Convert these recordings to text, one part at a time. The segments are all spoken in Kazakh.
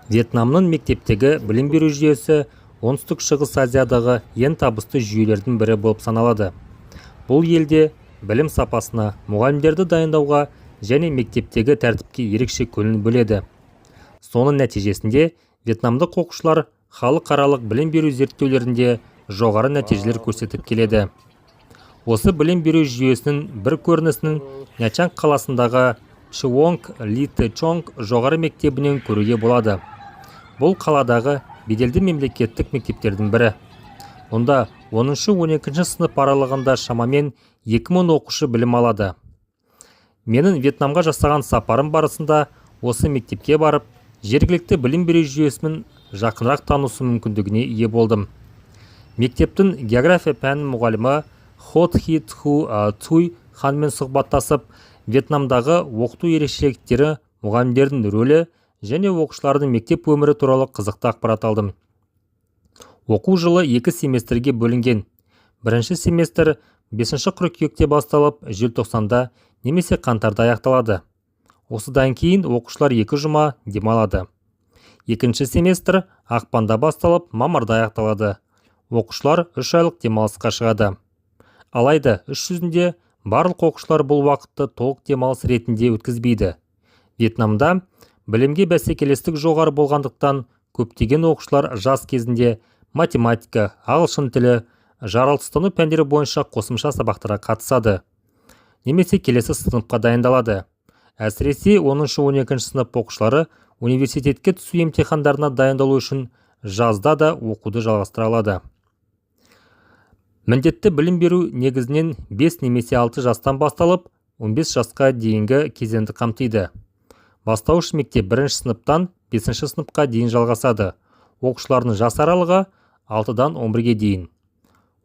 Вьетнамның мектептегі білім беру жүйесі оңтүстік шығыс Азиядағы ең табысты жүйелердің бірі болып саналады. Бұл елде білім сапасына, мұғалімдерді дайындауға және мектептегі тәртіпке ерекше көңіл бөледі. Соның нәтижесінде вьетнамдық оқушылар халықаралық білім беру зерттеулерінде жоғары нәтижелер көрсетіп келеді. Осы білім беру жүйесінің бір көрінісінің Нячанг қаласындағы Чуонг Ли Тэ Чонг жоғары мектебінен көруге болады. Бұл қаладағы беделді мемлекеттік мектептердің бірі. Онда 10-12 сынып аралығында шамамен 2000 оқушы білім алады. Менің Вьетнамға жасаған сапарым барысында осы мектепке барып, жергілікті білім беру жүйесінің жақынырақ танысу мүмкіндігіне ие болдым. Мектептің география пәнінің мұғалімі Хо Thi Thu Thuy ханмен сұхбаттасып, Вьетнамдағы оқыту ерекшеліктері, мұғалімдердің рөлі және оқушылардың мектеп өмірі туралы қызықты ақпарат алдым. Оқу жылы 2 семестрге бөлінген. Бірінші семестр 5 қыркүйекте басталып, желтоқсанда немесе қаңтарда аяқталады. Осыдан кейін оқушылар 2 жұма демалады. Екінші семестр ақпанда басталып, мамырда аяқталады. Оқушылар 3 айлық демалысқа шығады. Алайда іс жүзінде барлық оқушылар бұл уақытты толық демалыс ретінде өткізбейді. Вьетнамда білімге бәсекелестік жоғары болғандықтан көптеген оқушылар жас кезінде математика, ағылшын тілі, жаратылыстану пәндері бойынша қосымша сабақтарға қатысады. Немесе келесі сыныпқа дайындалады. Әсіресе 10-12 сынып оқушылары университетке түсу емтихандарына дайындалу үшін жазда да оқуды жалғастыра алады. Міндетті білім беру негізінен 5 немесе 6 жастан басталып, 15 жасқа дейінгі кезеңді қамтиды. Бастауыш мектеп 1 сыныптан 5 сыныпқа дейін жалғасады. Оқушылардың жас аралығы 6-дан 11-ге дейін.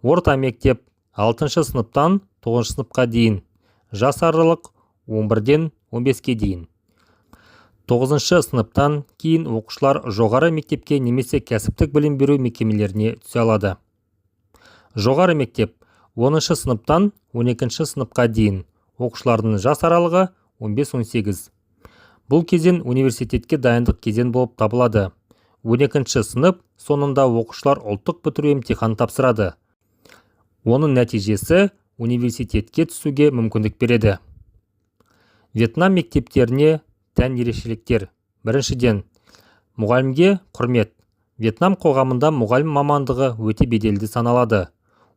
Орта мектеп 6 сыныптан 9 сыныпқа дейін. Жас аралық 11-ден 15-ге дейін. 9 сыныптан кейін оқушылар жоғары мектепке немесе кәсіптік білім беру мекемелеріне түсе алады. Жоғары мектеп 10 сыныптан 12 сыныпқа дейін. Оқушылардың жас аралығы 15-18. Бұл кезең университетке дайындық кезең болып табылады. 12 сынып соңында оқушылар ұлттық бітіру емтиханын тапсырады. Оның нәтижесі университетке түсуге мүмкіндік береді. Вьетнам мектептеріне тән ерекшеліктер. Біріншіден, мұғалімге құрмет. Вьетнам қоғамында мұғалім мамандығы өте беделді саналады.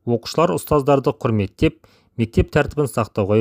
Оқушылар ұстаздарды құрметтеп, мектеп тәртібін сақтауға